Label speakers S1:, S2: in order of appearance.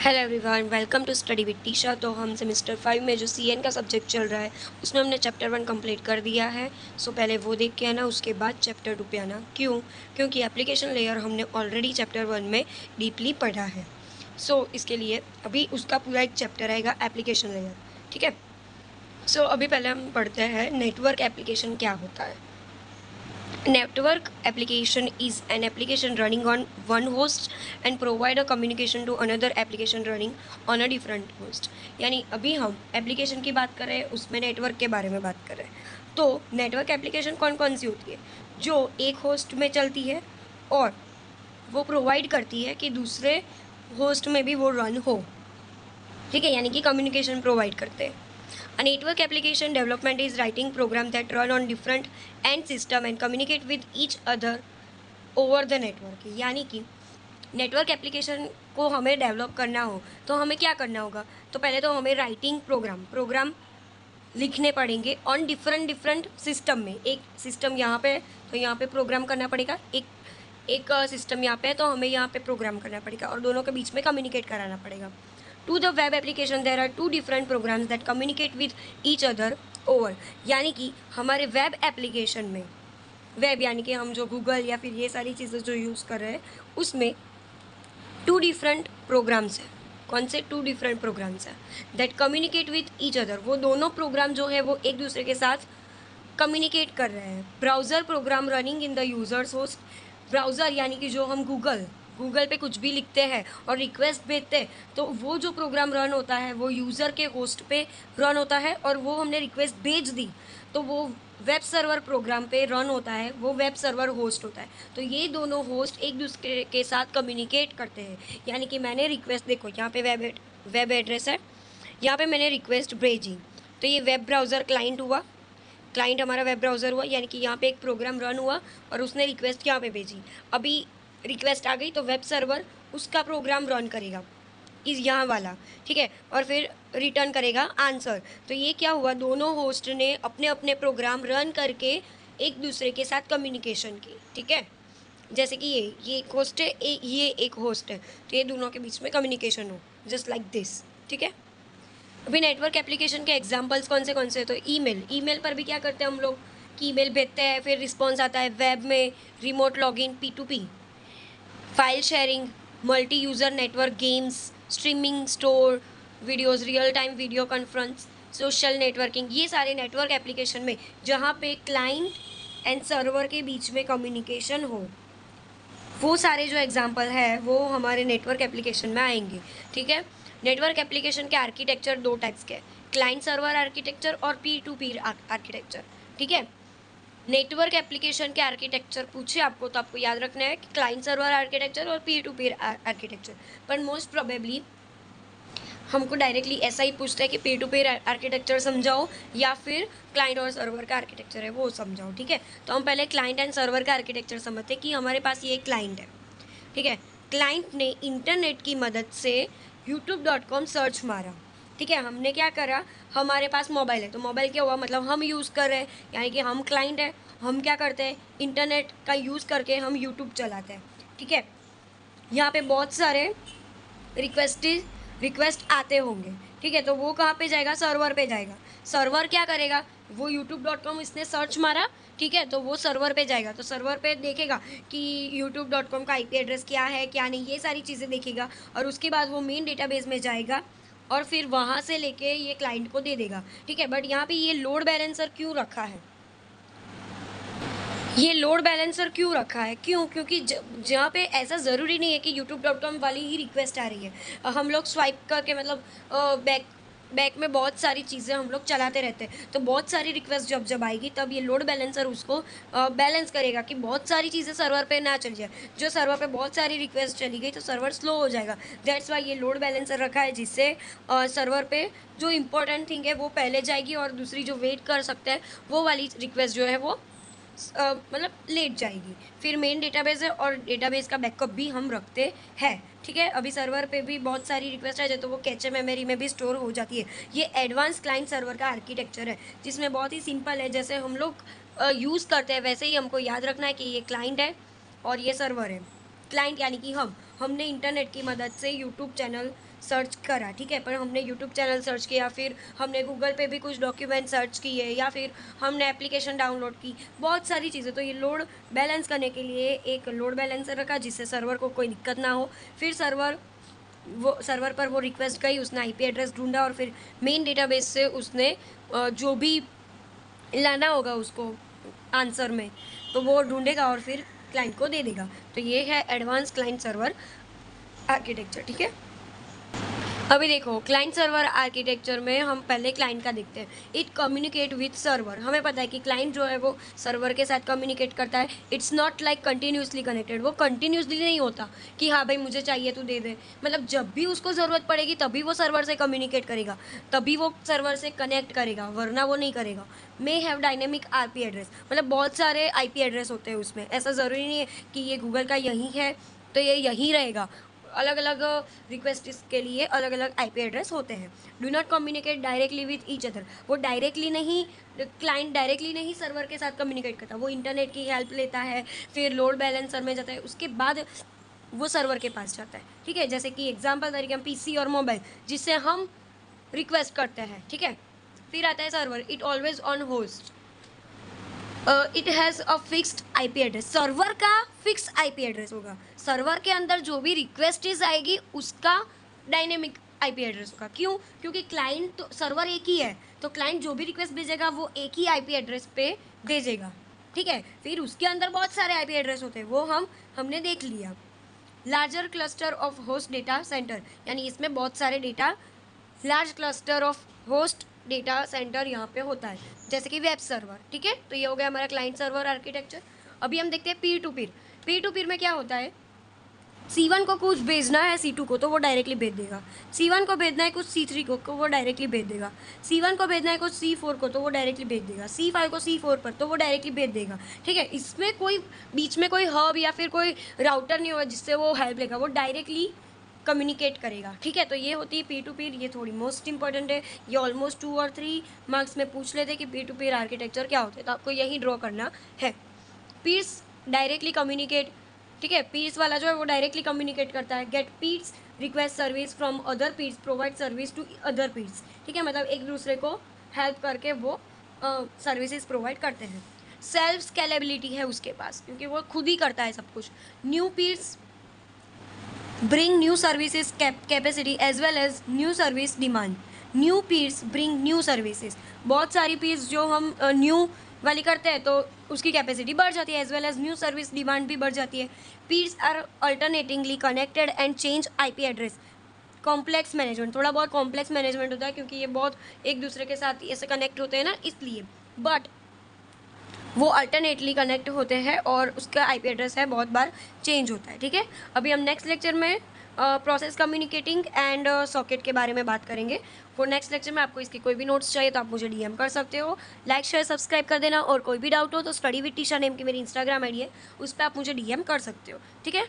S1: Hello everyone, welcome to study with Tisha. तो हम semester 5 में जो सीएन का सब्जेक्ट चल रहा है उसमें हमने चैप्टर 1 कंप्लीट कर दिया है। सो पहले वो देख के आना, उसके बाद चैप्टर 2 पे आना। क्योंकि एप्लीकेशन लेयर हमने ऑलरेडी चैप्टर 1 में डीपली पढ़ा है। सो इसके लिए अभी उसका पूरा एक चैप्टर आएगा एप्लीकेशन लेयर, ठीक है। सो अभी पहले हम पढ़ते हैं नेटवर्क एप्लीकेशन क्या होता है। Network application is an application running on one host and provide a communication to another application running on a different host। यानी अभी हम एप्लीकेशन की बात कर रहे हैं, उसमें नेटवर्क के बारे में बात कर रहे हैं। तो नेटवर्क एप्लीकेशन कौन कौन सी होती है? जो एक होस्ट में चलती है और वो प्रोवाइड करती है कि दूसरे होस्ट में भी वो रन हो, ठीक है, यानी कि कम्युनिकेशन प्रोवाइड करते हैं। A network application development is writing programs that run on different end system and communicate with each other over the network। यानी कि नेटवर्क एप्लीकेशन को हमें डेवलप करना हो तो हमें क्या करना होगा? तो पहले तो हमें राइटिंग प्रोग्राम लिखने पड़ेंगे ऑन डिफरेंट सिस्टम में। एक सिस्टम यहाँ पे तो यहाँ पे प्रोग्राम करना पड़ेगा, एक सिस्टम यहाँ पे है तो हमें यहाँ पे प्रोग्राम करना पड़ेगा और दोनों के बीच में कम्युनिकेट कराना पड़ेगा। To the web application there are two different programs that communicate with each other over। यानी कि हमारे वेब एप्लीकेशन में, वेब यानी कि हम जो गूगल या फिर ये सारी चीज़ें जो यूज़ कर रहे हैं उसमें टू डिफरेंट प्रोग्राम्स हैं। कौन से? टू डिफरेंट प्रोग्राम्स हैं that communicate with each other. वो दोनों प्रोग्राम जो है वो एक दूसरे के साथ कम्युनिकेट कर रहे हैं। Browser program running in the users host. Browser यानी कि जो हम गूगल पे कुछ भी लिखते हैं और रिक्वेस्ट भेजते हैं तो वो जो प्रोग्राम रन होता है वो यूज़र के होस्ट पे रन होता है और वो हमने रिक्वेस्ट भेज दी तो वो वेब सर्वर प्रोग्राम पे रन होता है, वो वेब सर्वर होस्ट होता है। तो ये दोनों होस्ट एक दूसरे के साथ कम्युनिकेट करते हैं। यानी कि मैंने रिक्वेस्ट, देखो यहाँ पे वेब एड्रेस है, यहाँ पे मैंने रिक्वेस्ट भेजी तो ये वेब ब्राउज़र क्लाइंट हुआ, क्लाइंट हमारा वेब ब्राउज़र हुआ, यानी कि यहाँ पे एक प्रोग्राम रन हुआ और उसने रिक्वेस्ट यहाँ पे भेजी। अभी रिक्वेस्ट आ गई तो वेब सर्वर उसका प्रोग्राम रन करेगा, इस यहाँ वाला, ठीक है, और फिर रिटर्न करेगा आंसर। तो ये क्या हुआ? दोनों होस्ट ने अपने अपने प्रोग्राम रन करके एक दूसरे के साथ कम्युनिकेशन की, ठीक है। जैसे कि ये एक होस्ट है, ये एक होस्ट है, तो ये दोनों के बीच में कम्युनिकेशन हो, जस्ट लाइक दिस, ठीक है। अभी नेटवर्क एप्लीकेशन के एग्जाम्पल्स कौन से? तो ईमेल पर भी क्या करते हैं हम लोग कि ईमेल भेजते हैं, फिर रिस्पॉन्स आता है। वेब में remote login, P2P, file sharing, multi user network, games, streaming, store videos, real time video conference, social networking, ये सारे नेटवर्क एप्लीकेशन में जहाँ पे क्लाइंट एंड सर्वर के बीच में कम्युनिकेशन हो, वो सारे जो एग्जांपल है वो हमारे नेटवर्क एप्लीकेशन में आएंगे, ठीक है। नेटवर्क एप्लीकेशन के आर्किटेक्चर दो टाइप्स के, क्लाइंट सर्वर आर्किटेक्चर और P2P आर्किटेक्चर, ठीक है। नेटवर्क एप्लीकेशन के आर्किटेक्चर पूछे आपको तो आपको याद रखना है कि क्लाइंट सर्वर आर्किटेक्चर और P2P आर्किटेक्चर। पर मोस्ट प्रोबेबली हमको डायरेक्टली ऐसा ही पूछता है कि P2P आर्किटेक्चर समझाओ या फिर क्लाइंट और सर्वर का आर्किटेक्चर है वो समझाओ, ठीक है। तो हम पहले क्लाइंट एंड सर्वर का आर्किटेक्चर समझते हैं कि हमारे पास ये क्लाइंट है, ठीक है। क्लाइंट ने इंटरनेट की मदद से youtube.com सर्च मारा, ठीक है। हमने क्या करा, हमारे पास मोबाइल है तो मोबाइल क्या हुआ, मतलब हम यूज़ कर रहे हैं, यानी कि हम क्लाइंट है। हम क्या करते हैं, इंटरनेट का यूज़ करके हम यूट्यूब चलाते हैं, ठीक है। यहाँ पे बहुत सारे रिक्वेस्ट आते होंगे, ठीक है, तो वो कहाँ पे जाएगा? सर्वर पे जाएगा। सर्वर क्या करेगा, वो youtube.com इसने सर्च मारा, ठीक है, तो वो सर्वर पे जाएगा। तो सर्वर पे देखेगा कि youtube.com का IP एड्रेस क्या है क्या नहीं, ये सारी चीज़ें देखेगा और उसके बाद वो मेन डेटाबेस में जाएगा और फिर वहाँ से लेके ये क्लाइंट को दे देगा, ठीक है। बट यहाँ पे ये लोड बैलेंसर क्यों रखा है? ये लोड बैलेंसर क्यों रखा है? क्योंकि जहाँ पे ऐसा ज़रूरी नहीं है कि youtube.com वाली ही रिक्वेस्ट आ रही है। हम लोग स्वाइप करके मतलब बैक में बहुत सारी चीज़ें हम लोग चलाते रहते हैं, तो बहुत सारी रिक्वेस्ट जब आएगी तब ये लोड बैलेंसर उसको बैलेंस करेगा कि बहुत सारी चीज़ें सर्वर पे ना चल जाए। जो सर्वर पे बहुत सारी रिक्वेस्ट चली गई तो सर्वर स्लो हो जाएगा। दैट्स वाई ये लोड बैलेंसर रखा है, जिससे सर्वर पे जो इंपॉर्टेंट थिंग है वो पहले जाएगी और दूसरी जो वेट कर सकते हैं वो वाली रिक्वेस्ट जो है वो मतलब लेट जाएगी। फिर मेन डेटाबेस है और डेटाबेस का बैकअप भी हम रखते हैं, ठीक है। अभी सर्वर पे भी बहुत सारी रिक्वेस्ट आ जाए तो वो कैचे मेमोरी में भी स्टोर हो जाती है। ये एडवांस क्लाइंट सर्वर का आर्किटेक्चर है जिसमें बहुत ही सिंपल है, जैसे हम लोग यूज़ करते हैं वैसे ही हमको याद रखना है कि ये क्लाइंट है और ये सर्वर है। क्लाइंट यानी कि हमने इंटरनेट की मदद से यूट्यूब चैनल सर्च करा, ठीक है, पर हमने यूट्यूब चैनल सर्च किया, फिर हमने गूगल पे भी कुछ डॉक्यूमेंट सर्च किए, या फिर हमने एप्लीकेशन डाउनलोड की, बहुत सारी चीज़ें। तो ये लोड बैलेंस करने के लिए एक लोड बैलेंसर रखा, जिससे सर्वर को कोई दिक्कत ना हो। फिर सर्वर पर वो रिक्वेस्ट गई, उसने आईपी एड्रेस ढूंढा, और फिर मेन डेटाबेस से उसने जो भी लाना होगा उसको आंसर में, तो वो ढूंढेगा और फिर क्लाइंट को दे देगा। तो ये है एडवांस क्लाइंट सर्वर आर्किटेक्चर, ठीक है। अभी देखो, क्लाइंट सर्वर आर्किटेक्चर में हम पहले क्लाइंट का देखते हैं। It communicate with server. हमें पता है कि क्लाइंट जो है वो सर्वर के साथ कम्युनिकेट करता है। It's not like continuously connected. वो कंटिन्यूसली नहीं होता कि हाँ भाई मुझे चाहिए तो दे दे। मतलब जब भी उसको ज़रूरत पड़ेगी तभी वो सर्वर से कम्युनिकेट करेगा, तभी वो सर्वर से कनेक्ट करेगा, वरना वो नहीं करेगा। May have dynamic IP address, मतलब बहुत सारे आईपी एड्रेस होते हैं उसमें। ऐसा ज़रूरी नहीं है कि ये गूगल का यही है तो ये यहीं रहेगा। अलग अलग रिक्वेस्ट के लिए अलग अलग आईपी एड्रेस होते हैं। Do not communicate directly with each other. वो डायरेक्टली नहीं, क्लाइंट डायरेक्टली नहीं सर्वर के साथ कम्युनिकेट करता, वो इंटरनेट की हेल्प लेता है, फिर लोड बैलेंसर में जाता है, उसके बाद वो सर्वर के पास जाता है, ठीक है। जैसे कि एग्जाम्पल तरीके हम पीसी और मोबाइल, जिससे हम रिक्वेस्ट करते हैं, ठीक है। फिर आता है server. It always on host. It has a fixed IP address. Server का फिक्स आईपी एड्रेस होगा। सर्वर के अंदर जो भी रिक्वेस्टेज आएगी उसका डायनेमिक आईपी एड्रेस होगा। क्यों? क्योंकि क्लाइंट तो सर्वर एक ही है, तो क्लाइंट जो भी रिक्वेस्ट भेजेगा वो एक ही आईपी एड्रेस पे भेजेगा, ठीक है। फिर उसके अंदर बहुत सारे आईपी एड्रेस होते हैं, वो हमने देख लिया। Larger cluster of host data centre, यानी इसमें बहुत सारे data, large cluster of host data centre यहाँ पे होता है, जैसे कि वेब सर्वर, ठीक है। तो ये हो गया हमारा क्लाइंट सर्वर आर्किटेक्चर। अभी हम देखते हैं पीर टू पीर। पीर टू पीर में क्या होता है, C1 को कुछ भेजना है C2 को तो वो डायरेक्टली भेज देगा। C1 को भेजना है कुछ C3 को वो डायरेक्टली भेज देगा। C1 को भेजना है कुछ C4 को तो वो डायरेक्टली भेज देगा। C5 को C4 पर तो वो डायरेक्टली भेज देगा, ठीक है। इसमें कोई बीच में कोई हब या फिर कोई राउटर नहीं होगा जिससे वो हेल्प लेगा, वो डायरेक्टली कम्युनिकेट करेगा, ठीक है। तो ये होती है पीर टू पीर। ये थोड़ी मोस्ट इंपॉर्टेंट है, ये ऑलमोस्ट 2 और 3 मार्क्स में पूछ लेते कि पीर टू पीर आर्किटेक्चर क्या होते हैं, तो आपको यही ड्रॉ करना है। पीर्स डायरेक्टली कम्युनिकेट, ठीक है। पीर्स वाला जो है वो डायरेक्टली कम्युनिकेट करता है। Get peers request service from other peers, provide service to other peers, ठीक है। मतलब एक दूसरे को हेल्प करके वो सर्विसेज प्रोवाइड करते हैं। सेल्फ स्केलेबिलिटी है उसके पास, क्योंकि वो खुद ही करता है सब कुछ। New pirs bring new services capacity as well as new service demand. New peers bring new services. बहुत सारी peers जो हम न्यू वाली करते हैं तो उसकी कैपेसिटी बढ़ जाती है, as well as new service demand भी बढ़ जाती है। peers are alternatingly connected and change IP address. Complex management, थोड़ा बहुत कॉम्प्लेक्स मैनेजमेंट होता है क्योंकि ये बहुत एक दूसरे के साथ ऐसे कनेक्ट होते हैं ना, इसलिए। बट वो अल्टरनेटली कनेक्ट होते हैं और उसका आईपी एड्रेस है बहुत बार चेंज होता है, ठीक है। अभी हम नेक्स्ट लेक्चर में प्रोसेस कम्युनिकेटिंग एंड सॉकेट के बारे में बात करेंगे। फॉर नेक्स्ट लेक्चर में आपको इसके कोई भी नोट्स चाहिए तो आप मुझे डीएम कर सकते हो। लाइक शेयर सब्सक्राइब कर देना, और कोई भी डाउट हो तो स्टडी विद टीशा नेम की मेरी इंस्टाग्राम आईडी है, उस पर आप मुझे डीएम कर सकते हो, ठीक है।